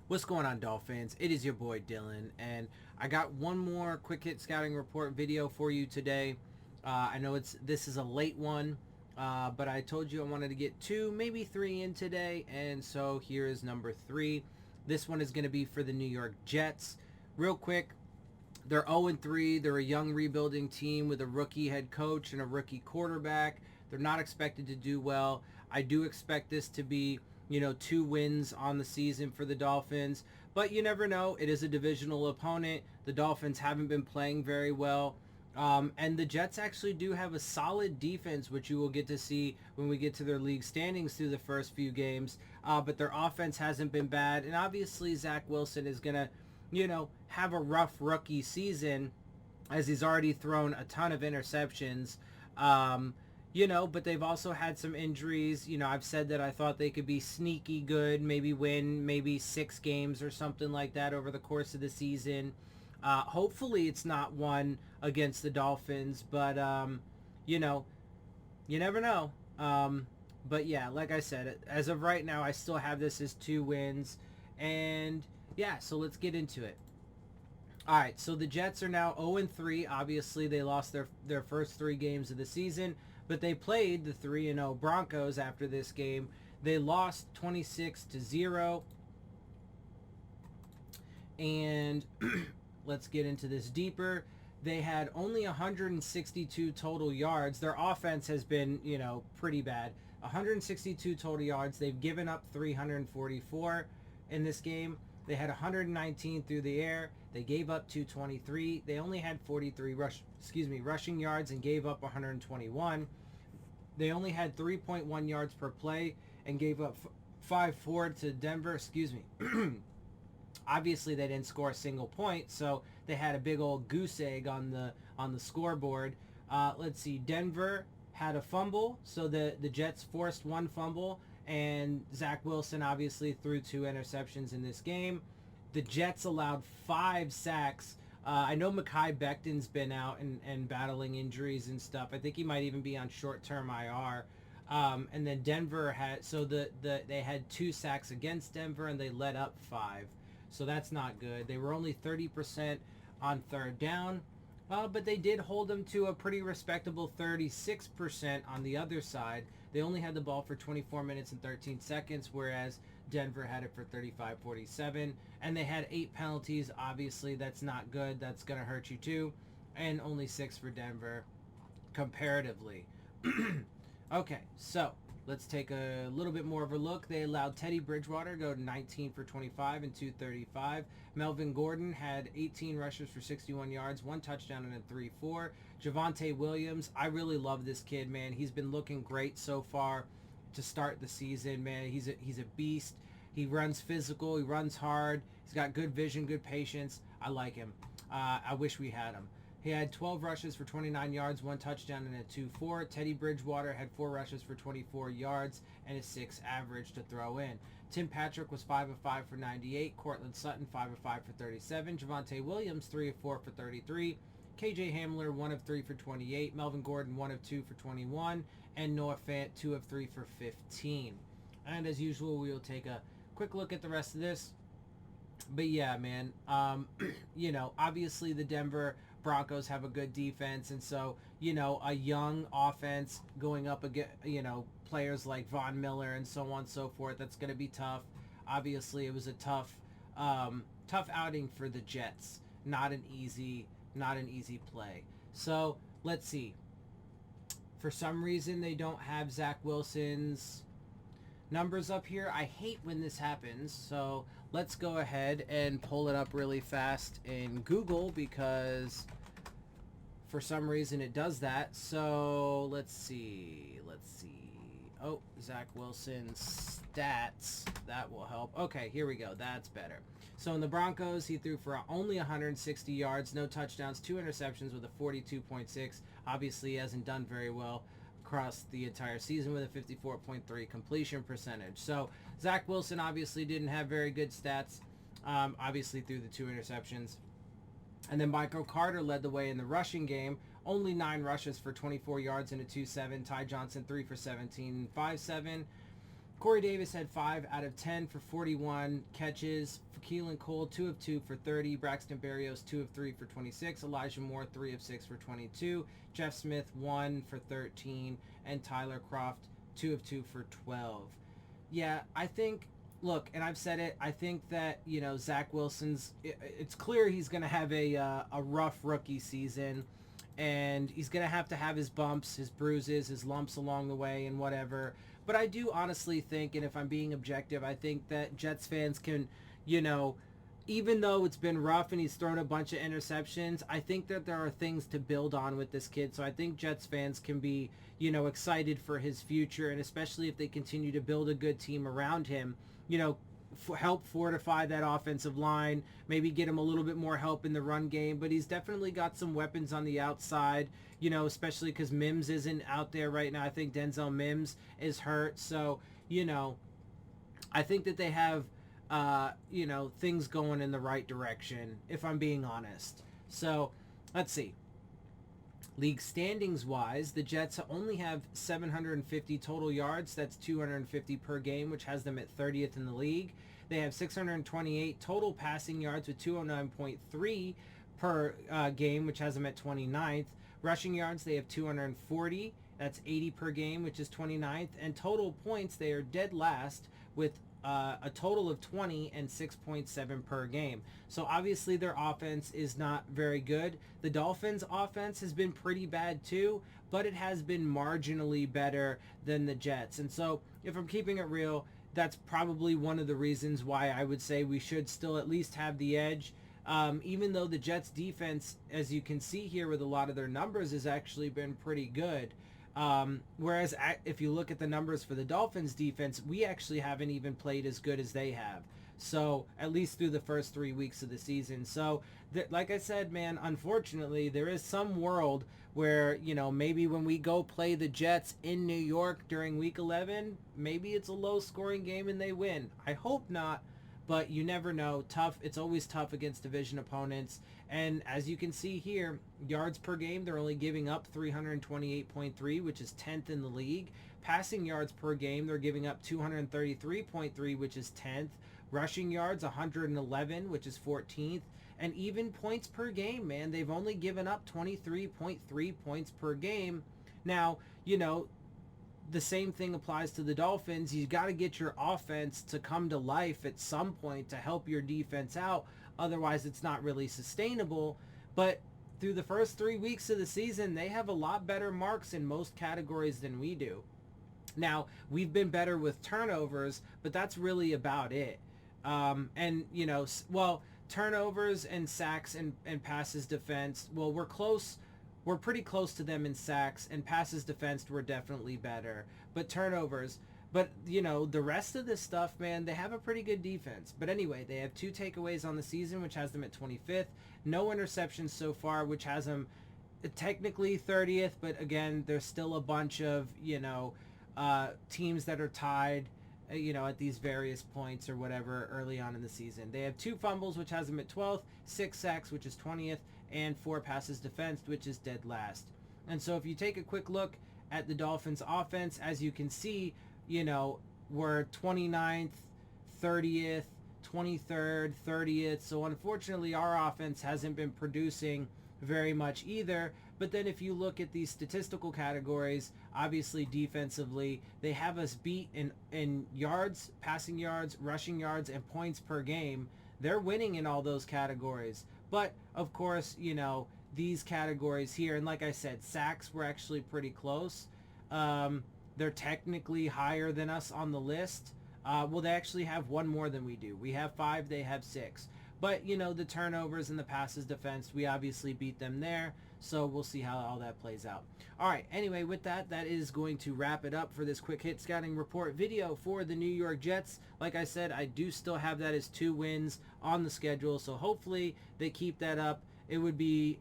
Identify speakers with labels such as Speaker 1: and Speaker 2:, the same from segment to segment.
Speaker 1: What's going on, Dolphins? It is your boy Dillon, and I got one more quick hit scouting report video for you today. I know this is a late one, but I told you I wanted to get two, maybe three in today, and so here is number three. This one is going to be for the New York Jets. Real quick, they're 0-3. They're a young rebuilding team with a rookie head coach and a rookie quarterback. They're not expected to do well. I do expect this to be, 2 wins on the season for the Dolphins. But you never know. It is a divisional opponent. The Dolphins haven't been playing very well. And the Jets actually do have a solid defense, which you will get to see when we get to their league standings through the first few games. But their offense hasn't been bad. And obviously, Zach Wilson is going to have a rough rookie season as he's already thrown a ton of interceptions. But they've also had some injuries. I've said that I thought they could be sneaky good, maybe win maybe 6 games or something like that over the course of the season. Hopefully it's not one against the Dolphins, but, you never know. But yeah, like I said, as of right now, I still have this as 2 wins. And yeah, so let's get into it. All right, so the Jets are now 0-3. Obviously, they lost their first 3 games of the season, but they played the 3-0 Broncos after this game. They lost 26-0. And let's get into this deeper. They had only 162 total yards. Their offense has been, pretty bad. 162 total yards. They've given up 344 in this game. They had 119 through the air. They gave up 223. They only had 43 rushing yards and gave up 121. They only had 3.1 yards per play and gave up 5-4 to Denver. Obviously, they didn't score a single point, so they had a big old goose egg on the scoreboard. Let's see. Denver had a fumble, so the Jets forced 1 fumble. And Zach Wilson obviously threw 2 interceptions in this game. The Jets allowed 5 sacks. I know Mekhi Becton's been out and battling injuries and stuff. I think he might even be on short-term IR. And then Denver had, so they had 2 sacks against Denver and they let up 5. So that's not good. They were only 30% on third down. But they did hold them to a pretty respectable 36% on the other side. They only had the ball for 24 minutes and 13 seconds, whereas Denver had it for 35-47. And they had 8 penalties. Obviously, that's not good. That's going to hurt you too. And only 6 for Denver, comparatively. Okay, so let's take a little bit more of a look. They allowed Teddy Bridgewater to go 19 for 25 and 235. Melvin Gordon had 18 rushes for 61 yards, 1 touchdown and a 3-4. Javonte Williams, I really love this kid, man. He's been looking great so far to start the season, man. He's a beast. He runs physical. He runs hard. He's got good vision, good patience. I like him. I wish we had him. He had 12 rushes for 29 yards, 1 touchdown, and a 2-4. Teddy Bridgewater had 4 rushes for 24 yards and a 6 average to throw in. Tim Patrick was 5 of 5 for 98. Cortland Sutton 5 of 5 for 37. Javonte Williams 3 of 4 for 33. KJ Hamler 1 of 3 for 28. Melvin Gordon 1 of 2 for 21. And Noah Fant 2 of 3 for 15. And as usual, we will take a quick look at the rest of this. But yeah, man, obviously the Denver Broncos have a good defense, and so, a young offense going up against, players like Von Miller and so on and so forth, that's going to be tough. Obviously, it was a tough outing for the Jets. Not an easy play. So, let's see. For some reason, they don't have Zach Wilson's numbers up here. I hate when this happens, so let's go ahead and pull it up really fast in Google because for some reason it does that. So let's see. Oh, Zach Wilson's stats. That will help. Okay, here we go. That's better. So in the Broncos, he threw for only 160 yards, no touchdowns, 2 interceptions with a 42.6. Obviously, he hasn't done very well across the entire season with a 54.3 completion percentage. So Zach Wilson obviously didn't have very good stats, obviously through the 2 interceptions. And then Michael Carter led the way in the rushing game, only 9 rushes for 24 yards and a 2-7. Ty Johnson 3 for 17 and 5-7. Corey Davis had 5 out of 10 for 41 catches. For Keelan Cole, 2 of 2 for 30. Braxton Berrios, 2 of 3 for 26. Elijah Moore, 3 of 6 for 22. Jeff Smith, 1 for 13. And Tyler Kroft, 2 of 2 for 12. Yeah, I think, look, and I've said it, I think that, Zach Wilson's, it's clear he's going to have a rough rookie season. And he's going to have his bumps, his bruises, his lumps along the way and whatever. But I do honestly think, and if I'm being objective, I think that Jets fans can, even though it's been rough and he's thrown a bunch of interceptions, I think that there are things to build on with this kid. So I think Jets fans can be, excited for his future, and especially if they continue to build a good team around him, help fortify that offensive line, maybe get him a little bit more help in the run game. But he's definitely got some weapons on the outside, especially because Mims isn't out there right now. I think Denzel Mims is hurt. So, I think that they have, things going in the right direction, if I'm being honest. So, let's see. League standings wise, the Jets only have 750 total yards. That's 250 per game, which has them at 30th in the league. They have 628 total passing yards with 209.3 per game, which has them at 29th. Rushing yards, they have 240. That's 80 per game, which is 29th. And total points, they are dead last with a total of 20 and 6.7 per game. So obviously their offense is not very good. The Dolphins' offense has been pretty bad too, but it has been marginally better than the Jets. And so if I'm keeping it real, that's probably one of the reasons why I would say we should still at least have the edge. Even though the Jets' defense, as you can see here with a lot of their numbers, has actually been pretty good. Whereas if you look at the numbers for the Dolphins defense, we actually haven't even played as good as they have. So at least through the first 3 weeks of the season. So like I said, man, unfortunately, there is some world where, maybe when we go play the Jets in New York during week 11, maybe it's a low scoring game and they win. I hope not. But you never know. Tough. It's always tough against division opponents. And as you can see here, yards per game, they're only giving up 328.3, which is 10th in the league. Passing yards per game, they're giving up 233.3, which is 10th. Rushing yards, 111, which is 14th. And even points per game, man, they've only given up 23.3 points per game. Now, the same thing applies to the Dolphins. You've got to get your offense to come to life at some point to help your defense out. Otherwise, it's not really sustainable. But through the first 3 weeks of the season, they have a lot better marks in most categories than we do. Now, we've been better with turnovers, but that's really about it. Turnovers and sacks and passes defense, well, we're close. We're pretty close to them in sacks, and passes defensed were definitely better. But turnovers, the rest of this stuff, man, they have a pretty good defense. But anyway, they have 2 takeaways on the season, which has them at 25th. No interceptions so far, which has them technically 30th. But again, there's still a bunch of, teams that are tied, at these various points or whatever early on in the season. They have 2 fumbles, which has them at 12th, 6 sacks, which is 20th, and 4 passes defensed, which is dead last. And so if you take a quick look at the Dolphins offense, as you can see, we're 29th, 30th, 23rd, 30th. So unfortunately, our offense hasn't been producing very much either. But then if you look at these statistical categories, obviously defensively, they have us beat in yards, passing yards, rushing yards, and points per game. They're winning in all those categories. But, of course, these categories here, and like I said, sacks were actually pretty close. They're technically higher than us on the list. They actually have 1 more than we do. We have 5, they have 6. But, the turnovers and the passes defense, we obviously beat them there. So we'll see how all that plays out. All right, anyway, with that is going to wrap it up for this quick hit scouting report video for the New York Jets. Like I said, I do still have that as 2 wins on the schedule, so hopefully they keep that up. It would be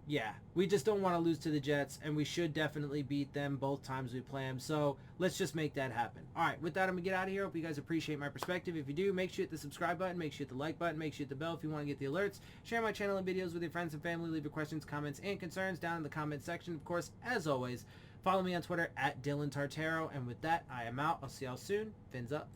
Speaker 1: yeah, we just don't want to lose to the Jets, and we should definitely beat them both times we play them. So let's just make that happen. All right, with that, I'm going to get out of here. Hope you guys appreciate my perspective. If you do, make sure you hit the subscribe button. Make sure you hit the like button. Make sure you hit the bell if you want to get the alerts. Share my channel and videos with your friends and family. Leave your questions, comments, and concerns down in the comment section. Of course, as always, Follow me on Twitter at Dillon Tartaro. And with that, I am out. I'll see y'all soon. Fins up.